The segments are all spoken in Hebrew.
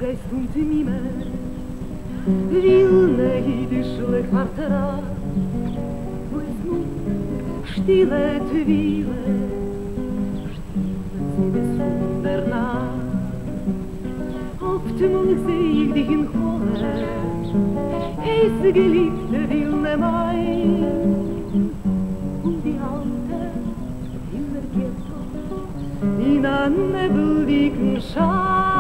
Geist und Mime, wilne jüdischle Quartera, wo es nun stille Twile, stille sie des Wundernacht. Oft mal seh ich dich in Chole, es geliebte wilne mein, und die Alte in der Ghetto, in einem nebeligen Schein.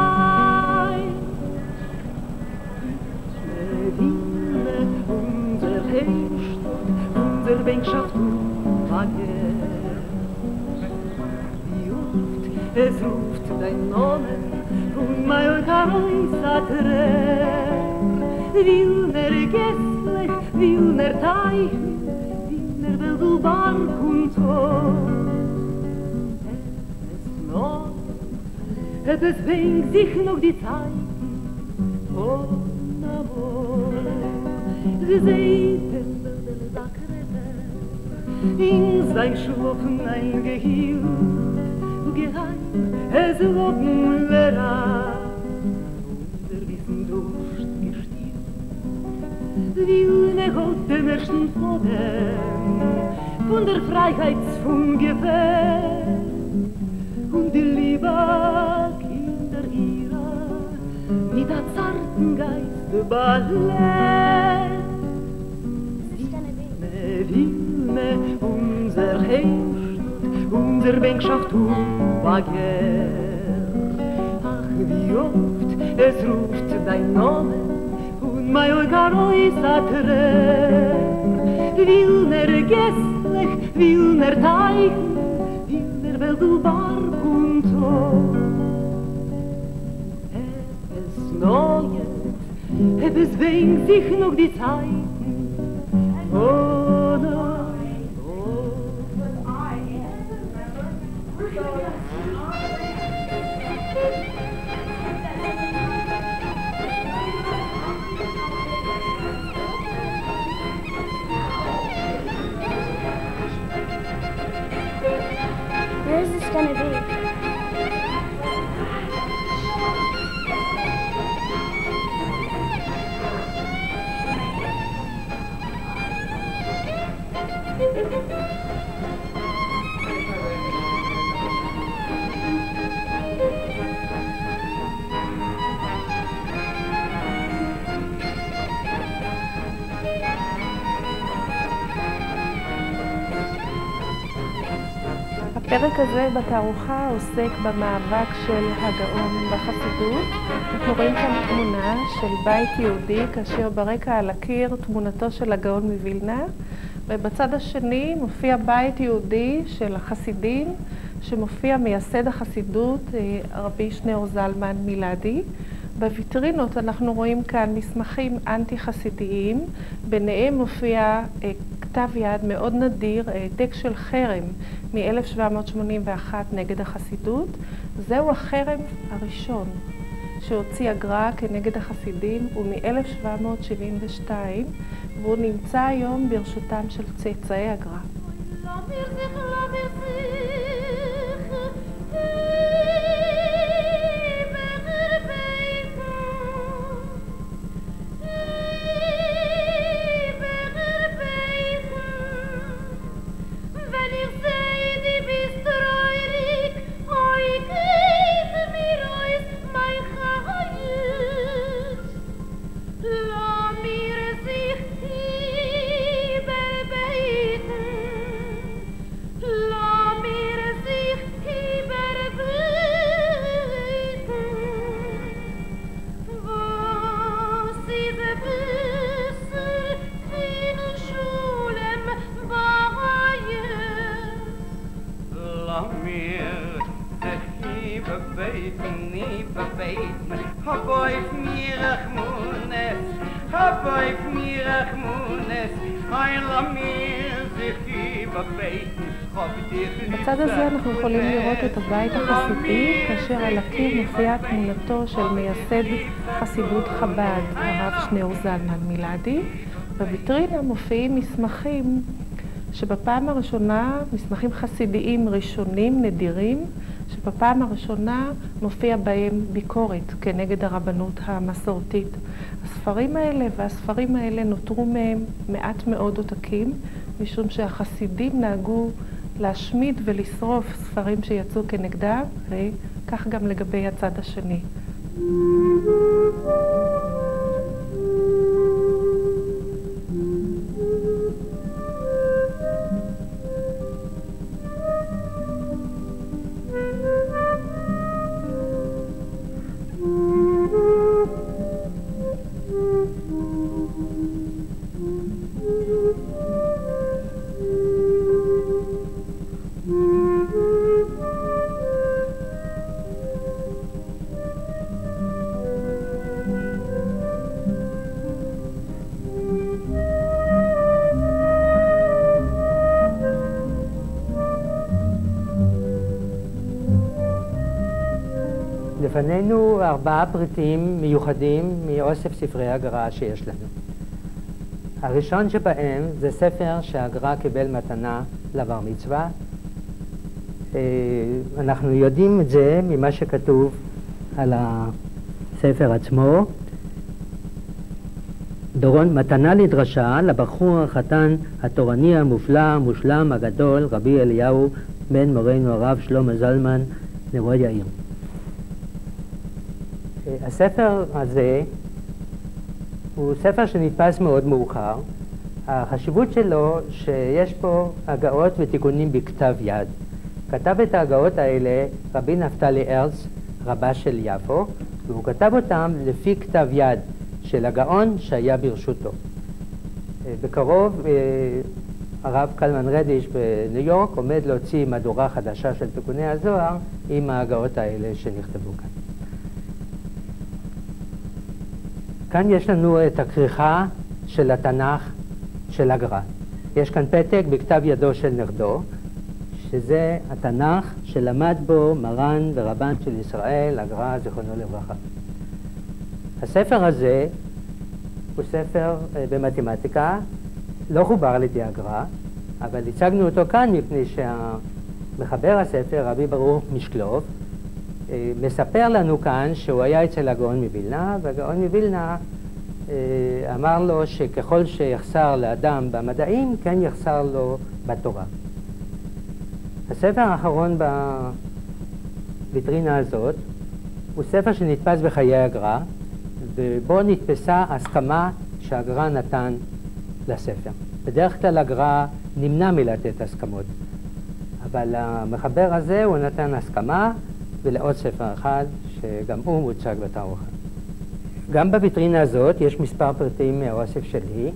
Wilne, unser Heimstatt, unser Bänkschaft und Wagen. Wie oft es ruft dein Name und mein Kreis hat Wilner Gässlech, Wilner Teich, Wilner Weldelbark und Tor. Es bringt sich noch die Zeit von Amor. Sie sehten der Sackrete in sein Schlafen eingehielt, geheim es loben Lehrer, der Wissen Durst gestillt. Wilne holt dem ersten Boden von der Freiheitsfungefähr und die Liebe Kinder ihrer mit der zarten Geist Ballett. Wilne, unser Heimstatt, unser Bänkschaft und Wagen. Ach, wie oft es ruft dein Name und mein Garois hat Wilner Gässlech, Wilner Teich, Wilner Weldelbark und Tor. Es neuet, es wengt sich noch die Zeiten. Oh, no. Where is this gonna be? הפרק הזה בתערוכה עוסק במאבק של הגאון בחסידות. אנחנו רואים כאן תמונה של בית יהודי, כאשר ברקע על הקיר תמונתו של הגאון מווילנה, ובצד השני מופיע בית יהודי של החסידים, שמופיע מייסד החסידות רבי שניאור זלמן מילדי. בוויטרינות אנחנו רואים כאן מסמכים אנטי-חסידיים, ביניהם מופיע כתב יד מאוד נדיר, העתק של חרם מ-1781 נגד החסידות. זהו החרם הראשון שהוציא הגר"א כנגד החסידים, הוא מ-1772, והוא נמצא היום ברשותם של צאצאי הגר"א. בצד הזה אנחנו יכולים לראות את הבית החסידי, כאשר על הקיר מופיעה תמונתו של מייסד חסידות חב"ד, הרב שניאור זלמן מילדי. בוויטרינה מופיעים מסמכים שבפעם הראשונה, מסמכים חסידיים ראשונים, נדירים, שבפעם הראשונה מופיע בהם ביקורת כנגד הרבנות המסורתית. הספרים האלה נותרו מהם מעט מאוד עותקים, משום שהחסידים נהגו להשמיד ולשרוף ספרים שיצאו כנגדם, וכך גם לגבי הצד השני. לפנינו 4 פריטים מיוחדים מאוסף ספרי הגר"א שיש לנו. הראשון שבהם זה ספר שהגר"א קיבל מתנה לבר מצווה. אנחנו יודעים את זה ממה שכתוב על הספר עצמו. דורון, מתנה לדרשה לבחור החתן התורני המופלא, המושלם, הגדול, רבי אליהו בן מורנו הרב שלמה זלמן נרו יאיר. הספר הזה הוא ספר שנתפס מאוד מאוחר. החשיבות שלו שיש פה הגאות ותיקונים בכתב יד. כתב את ההגאות האלה רבי נפתלי ארץ, רבה של יפו, והוא כתב אותם לפי כתב יד של הגאון שהיה ברשותו. בקרוב הרב קלמן רדיש בניו יורק עומד להוציא מהדורה חדשה של תיקוני הזוהר עם ההגאות האלה שנכתבו כאן. כאן יש לנו את הכריכה של התנ"ך של הגר"א. יש כאן פתק בכתב ידו של נכדו, שזה התנ"ך שלמד בו מרן ורבן של ישראל, הגר"א זיכרונו לברכה. הספר הזה הוא ספר במתמטיקה, לא חובר על ידי הגר"א, אבל הצגנו אותו כאן מפני שהמחבר הספר, רבי ברוך משקלוב, מספר לנו כאן שהוא היה אצל הגאון מווילנה, והגאון מווילנה אמר לו שככל שיחסר לאדם במדעים, כן יחסר לו בתורה. הספר האחרון בוויטרינה הזאת הוא ספר שנתפס בחיי הגר"א, ובו נתפסה הסכמה שהגר"א נתן לספר. בדרך כלל הגר"א נמנע מלתת הסכמות, אבל המחבר הזה הוא נתן הסכמה, ולעוד ספר אחד שגם הוא מוצג בתערוכה. גם בוויטרינה הזאת יש מספר פריטים מהאוסף שלי,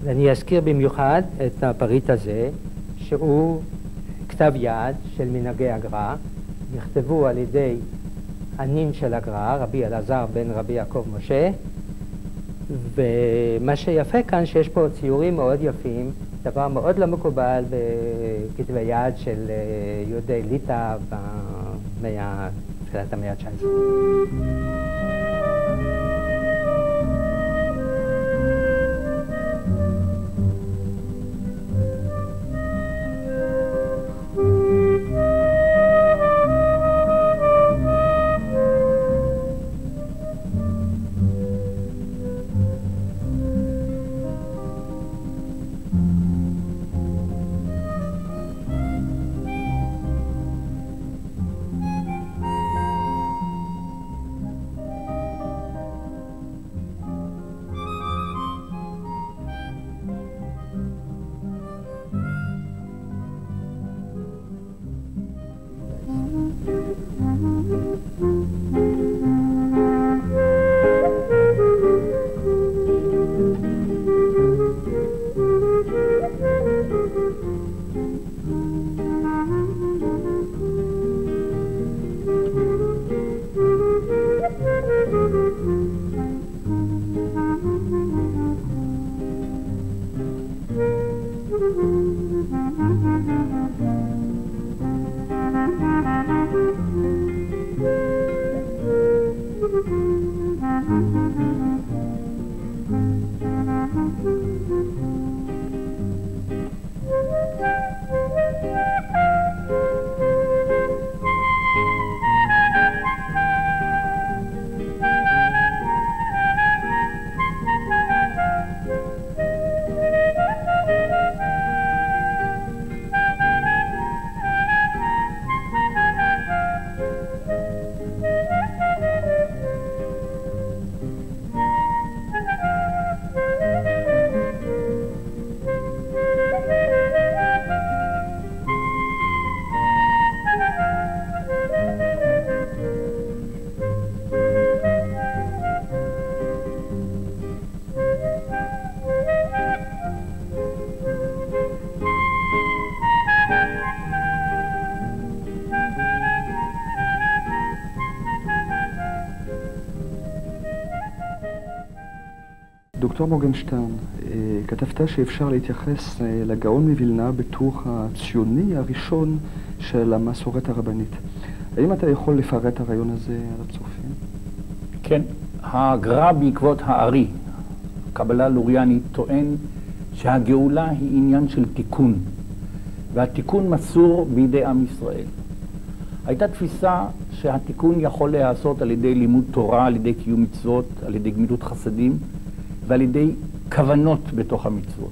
ואני אזכיר במיוחד את הפריט הזה, שהוא כתב יד של מנהגי הגר"א, נכתבו על ידי הנין של הגר"א, רבי אלעזר בן רבי יעקב משה, ומה שיפה כאן שיש פה ציורים מאוד יפים, דבר מאוד לא מקובל בכתבי יד של יהודי ליטא בתחילת המאה ה-19. דוקטור מורגנשטרן, כתבת שאפשר להתייחס לגאון מווילנה בתור הציוני הראשון של המסורת הרבנית. האם אתה יכול לפרט הרעיון הזה על הצופים? כן, הגר"א בעקבות הארי, הקבלה הלוריאנית, טוען שהגאולה היא עניין של תיקון, והתיקון מסור בידי עם ישראל. הייתה תפיסה שהתיקון יכול להיעשות על ידי לימוד תורה, על ידי קיום מצוות, על ידי גמילות חסדים, ועל ידי כוונות בתוך המצוות.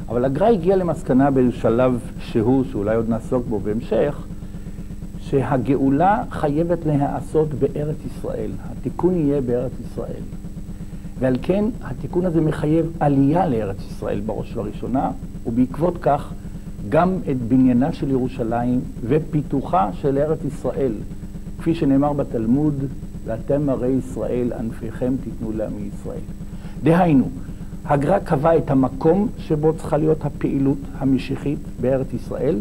אבל הגר"א הגיע למסקנה בשלב שאולי עוד נעסוק בו בהמשך, שהגאולה חייבת להיעשות בארץ ישראל. התיקון יהיה בארץ ישראל. ועל כן התיקון הזה מחייב עלייה לארץ ישראל בראש ובראשונה, ובעקבות כך גם את בניינה של ירושלים ופיתוחה של ארץ ישראל. כפי שנאמר בתלמוד, ואתם הרי ישראל, ענפיכם תיתנו לעמי ישראל. דהיינו, הגר"א קבע את המקום שבו צריכה להיות הפעילות המשיחית בארץ ישראל,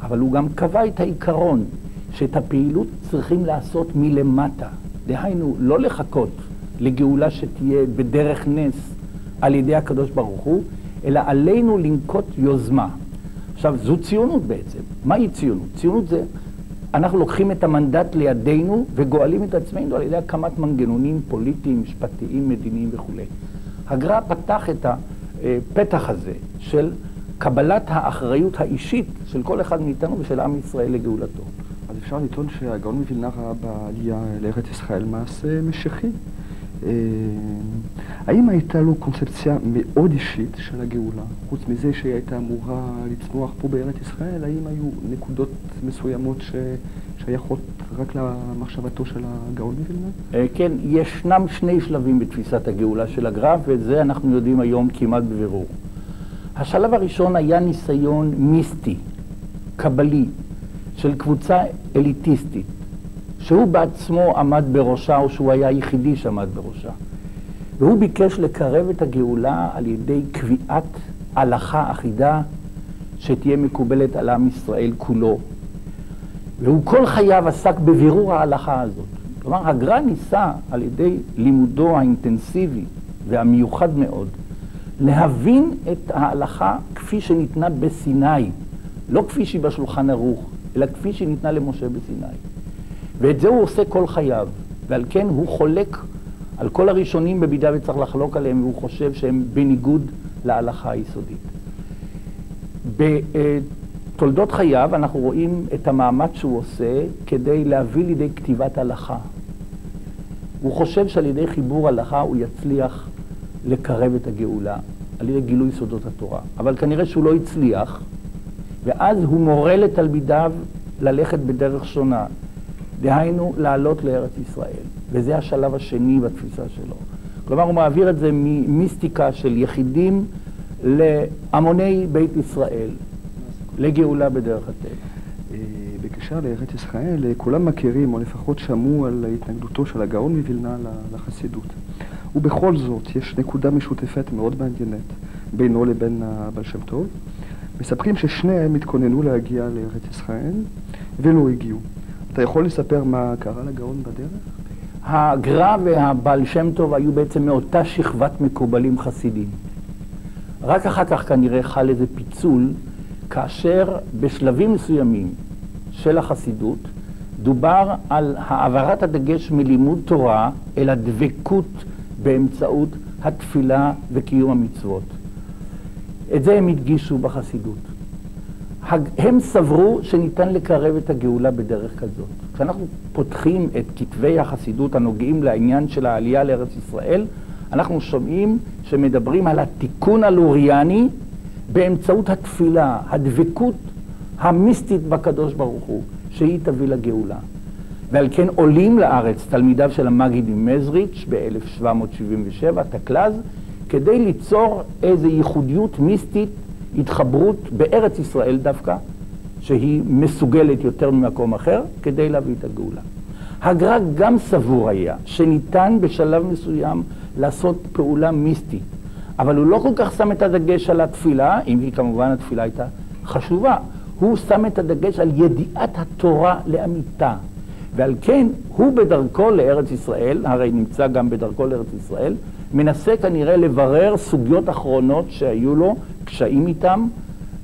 אבל הוא גם קבע את העיקרון שאת הפעילות צריכים לעשות מלמטה. דהיינו, לא לחכות לגאולה שתהיה בדרך נס על ידי הקדוש ברוך הוא, אלא עלינו לנקוט יוזמה. עכשיו, זו ציונות בעצם. מהי ציונות? ציונות זה, אנחנו לוקחים את המנדט לידינו וגואלים את עצמנו על ידי הקמת מנגנונים פוליטיים, משפטיים, מדיניים וכו'. הגר"א פתח את הפתח הזה של קבלת האחריות האישית של כל אחד מאיתנו ושל עם ישראל לגאולתו. אז אפשר לטעון שהגאון מווילנה ראה בעלייה לארץ ישראל מעשה משיחי. האם הייתה לו קונספציה מאוד אישית של הגאולה? חוץ מזה שהיא הייתה אמורה לצמוח פה בארץ ישראל, האם היו נקודות מסוימות שייכות רק למחשבתו של הגאון מווילנה? כן, ישנם שני שלבים בתפיסת הגאולה של הגר"א, ואת זה אנחנו יודעים היום כמעט בבירור. השלב הראשון היה ניסיון מיסטי, קבלי, של קבוצה אליטיסטית, שהוא בעצמו עמד בראשה, או שהוא היה היחידי שעמד בראשה. והוא ביקש לקרב את הגאולה על ידי קביעת הלכה אחידה שתהיה מקובלת על עם ישראל כולו. והוא כל חייו עסק בבירור ההלכה הזאת. כלומר, הגר"א ניסה על ידי לימודו האינטנסיבי והמיוחד מאוד, להבין את ההלכה כפי שניתנה בסיני, לא כפי שהיא בשולחן ערוך, אלא כפי שניתנה למשה בסיני. ואת זה הוא עושה כל חייו, ועל כן הוא חולק על כל הראשונים במידה וצריך לחלוק עליהם, והוא חושב שהם בניגוד להלכה היסודית. בתולדות חייו אנחנו רואים את המאמץ שהוא עושה כדי להביא לידי כתיבת הלכה. הוא חושב שעל ידי חיבור הלכה הוא יצליח לקרב את הגאולה, על ידי גילוי סודות התורה. אבל כנראה שהוא לא הצליח, ואז הוא מורה לתלמידיו ללכת בדרך שונה. דהיינו, לעלות לארץ ישראל. וזה השלב השני בתפיסה שלו. כלומר, הוא מעביר את זה ממיסטיקה של יחידים להמוני בית ישראל, לגאולה בדרך הטבע. בקשר לארץ ישראל, כולם מכירים, או לפחות שמעו על התנגדותו של הגאון מווילנה לחסידות. ובכל זאת, יש נקודה משותפת מאוד מעניינת בינו לבין הבעל שם טוב. מספרים ששניהם התכוננו להגיע לארץ ישראל ולא הגיעו. אתה יכול לספר מה קרה לגאון בדרך? הגר"א והבעל שם טוב היו בעצם מאותה שכבת מקובלים חסידים. רק אחר כך כנראה חל איזה פיצול, כאשר בשלבים מסוימים של החסידות דובר על העברת הדגש מלימוד תורה אל הדבקות באמצעות התפילה וקיום המצוות. את זה הם הדגישו בחסידות. הם סברו שניתן לקרב את הגאולה בדרך כזאת. כשאנחנו פותחים את כתבי החסידות הנוגעים לעניין של העלייה לארץ ישראל, אנחנו שומעים שמדברים על התיקון הלוריאני באמצעות התפילה, הדבקות המיסטית בקדוש ברוך הוא, שהיא תביא לגאולה. ועל כן עולים לארץ תלמידיו של המגיד ממזריץ' ב-1777, תקלז, כדי ליצור איזו ייחודיות מיסטית, התחברות בארץ ישראל דווקא, שהיא מסוגלת יותר ממקום אחר, כדי להביא את הגאולה. הגר"א גם סבור היה שניתן בשלב מסוים לעשות פעולה מיסטית, אבל הוא לא כל כך שם את הדגש על התפילה, אם כי כמובן התפילה הייתה חשובה. הוא שם את הדגש על ידיעת התורה לאמיתה, ועל כן הוא בדרכו לארץ ישראל, הרי נמצא גם בדרכו לארץ ישראל, מנסה כנראה לברר סוגיות אחרונות שהיו לו, קשיים איתם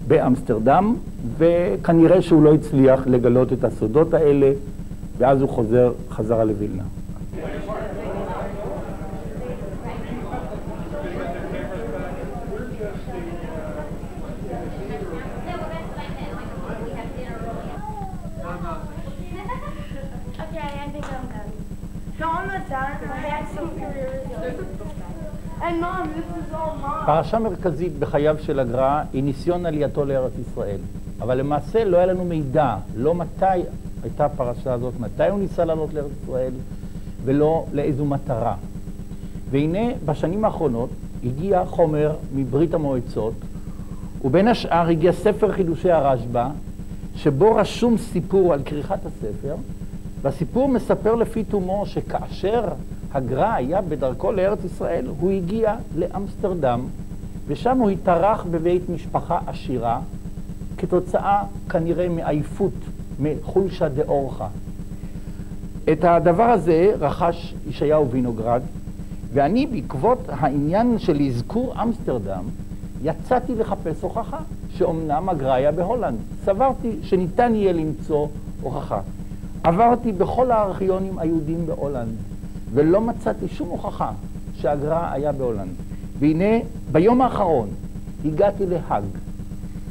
באמסטרדם, וכנראה שהוא לא הצליח לגלות את הסודות האלה, ואז הוא חוזר חזרה לווילנה. פרשה מרכזית בחייו של הגר"א היא ניסיון עלייתו לארץ ישראל. אבל למעשה לא היה לנו מידע, לא מתי הייתה הפרשה הזאת, מתי הוא ניסה לעלות לארץ ישראל, ולא לאיזו מטרה. והנה בשנים האחרונות הגיע חומר מברית המועצות, ובין השאר הגיע ספר חידושי הרשב"א, שבו רשום סיפור על כריכת הספר, והסיפור מספר לפי תומו שכאשר הגר"א היה בדרכו לארץ ישראל, הוא הגיע לאמסטרדם, ושם הוא התארח בבית משפחה עשירה, כתוצאה כנראה מעייפות, מחולשה דאורחה. את הדבר הזה רכש ישעיהו וינוגרד, ואני בעקבות העניין של אזכור אמסטרדם, יצאתי לחפש הוכחה שאומנם הגר"א היה בהולנד. סברתי שניתן יהיה למצוא הוכחה. עברתי בכל הארכיונים היהודיים בהולנד, ולא מצאתי שום הוכחה שהגר"א היה בהולנד. והנה, ביום האחרון הגעתי להאג,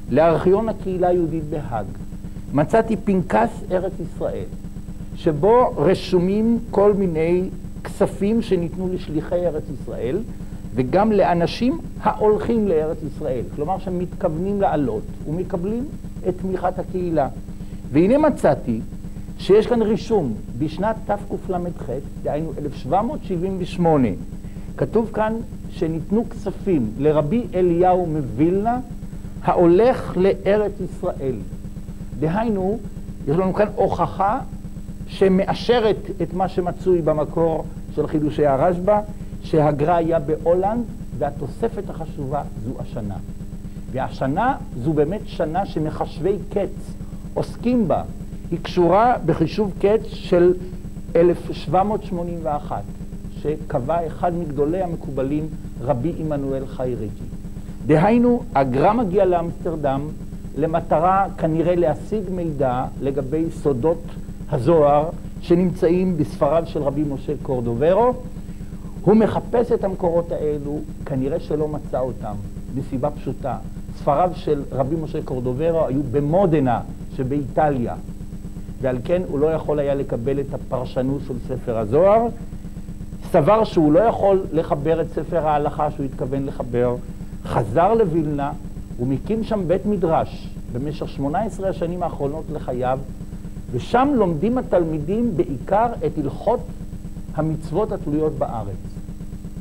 לארכיון הקהילה היהודית בהאג. מצאתי פנקס ארץ ישראל, שבו רשומים כל מיני כספים שניתנו לשליחי ארץ ישראל, וגם לאנשים ההולכים לארץ ישראל, כלומר שמתכוונים לעלות ומקבלים את תמיכת הקהילה. והנה מצאתי שיש כאן רישום בשנת תקל"ח, דהיינו 1778, כתוב כאן שניתנו כספים לרבי אליהו מווילנה ההולך לארץ ישראל. דהיינו, יש לנו כאן הוכחה שמאשרת את מה שמצוי במקור של חידושי הרשב"א, שהגר"א היה בהולנד, והתוספת החשובה זו השנה. והשנה זו באמת שנה שמחשבי קץ עוסקים בה. היא קשורה בחישוב קץ של 1781, שקבע אחד מגדולי המקובלים, רבי עמנואל חייריקי. דהיינו, הגר"א מגיע לאמסטרדם למטרה כנראה להשיג מידע לגבי סודות הזוהר שנמצאים בספריו של רבי משה קורדוברו. הוא מחפש את המקורות האלו, כנראה שלא מצא אותם, מסיבה פשוטה. ספריו של רבי משה קורדוברו היו במודנה שבאיטליה, ועל כן הוא לא יכול היה לקבל את הפרשנות של ספר הזוהר. סבר שהוא לא יכול לחבר את ספר ההלכה שהוא התכוון לחבר, חזר לווילנה ומקים שם בית מדרש במשך 18 השנים האחרונות לחייו, ושם לומדים התלמידים בעיקר את הלכות המצוות התלויות בארץ,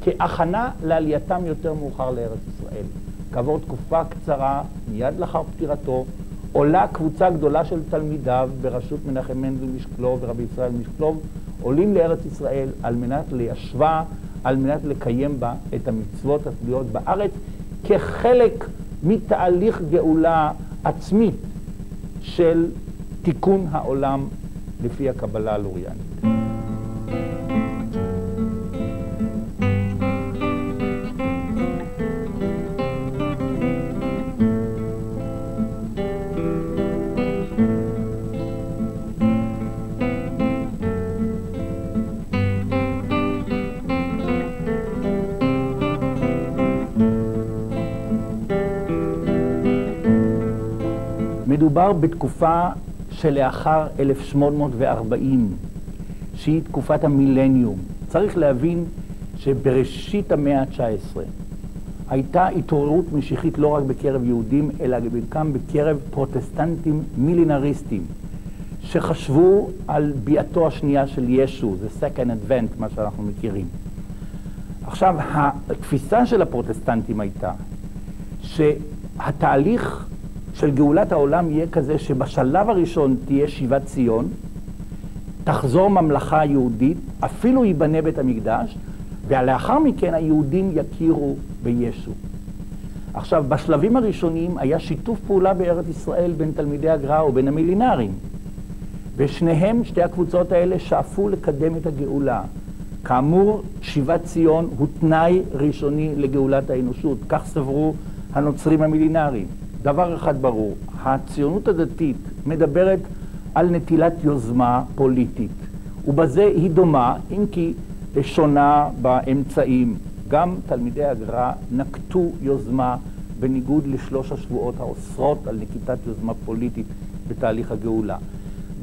כהכנה לעלייתם יותר מאוחר לארץ ישראל. כעבור תקופה קצרה, מיד לאחר פטירתו, עולה קבוצה גדולה של תלמידיו בראשות מנחם מנדל משקלוב ורבי ישראל משקלוב, עולים לארץ ישראל על מנת ליישבה, על מנת לקיים בה את המצוות התלויות בארץ, כחלק מתהליך גאולה עצמית של תיקון העולם לפי הקבלה הלוריאנית. מדובר בתקופה שלאחר 1840, שהיא תקופת המילניום. צריך להבין שבראשית המאה ה-19 הייתה התעוררות משיחית לא רק בקרב יהודים, אלא גם בקרב פרוטסטנטים מילינריסטים, שחשבו על ביאתו השנייה של ישו, זה second advent, מה שאנחנו מכירים. עכשיו, התפיסה של הפרוטסטנטים הייתה שהתהליך של גאולת העולם יהיה כזה שבשלב הראשון תהיה שיבת ציון, תחזור ממלכה יהודית, אפילו ייבנה בית המקדש, ולאחר מכן היהודים יכירו בישו. עכשיו, בשלבים הראשונים היה שיתוף פעולה בארץ ישראל בין תלמידי הגר"א ובין המילינרים. ושניהם, שתי הקבוצות האלה, שאפו לקדם את הגאולה. כאמור, שיבת ציון הוא תנאי ראשוני לגאולת האנושות, כך סברו הנוצרים המילינריים. דבר אחד ברור, הציונות הדתית מדברת על נטילת יוזמה פוליטית, ובזה היא דומה, אם כי שונה באמצעים. גם תלמידי הגר"א נקטו יוזמה בניגוד לשלוש השבועות האוסרות על נקיטת יוזמה פוליטית בתהליך הגאולה.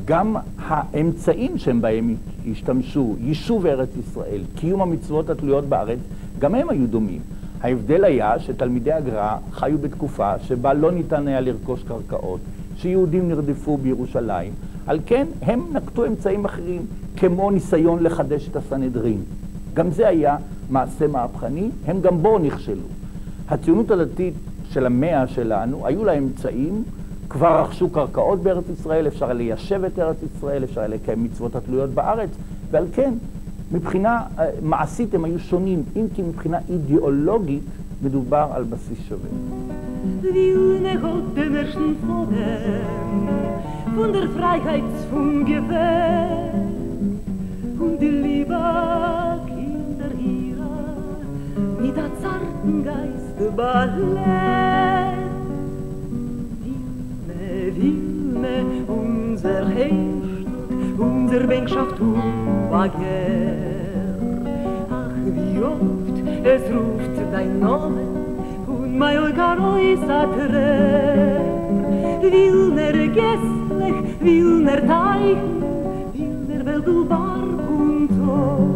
גם האמצעים שהם בהם השתמשו, יישוב ארץ ישראל, קיום המצוות התלויות בארץ, גם הם היו דומים. ההבדל היה שתלמידי הגר"א חיו בתקופה שבה לא ניתן היה לרכוש קרקעות, שיהודים נרדפו בירושלים. על כן הם נקטו אמצעים אחרים, כמו ניסיון לחדש את הסנהדרין. גם זה היה מעשה מהפכני, הם גם בו נכשלו. הציונות הדתית של המאה שלנו, היו לה אמצעים, כבר רכשו קרקעות בארץ ישראל, אפשר ליישב את ארץ ישראל, אפשר לקיים מצוות התלויות בארץ, ועל כן, מבחינה מעשית הם היו שונים, אם כי מבחינה אידיאולוגית מדובר על בסיס שווה. Wilne Gott dem ersten Faden von der Freiheitsfungewähr und die liebe Kinder ihrer mit der zarten Geist Ballett. Wilne, unser Herrschaft, unser Bänkschaft war gern. Ach, wie oft es ruft dein Name und mein Eukaroi satrer. Wilner Gästlech, Wilner Teichen, Wilner Weltelbark und Tor.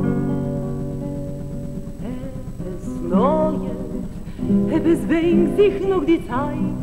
Es neuet, es wengt sich noch die Zeit,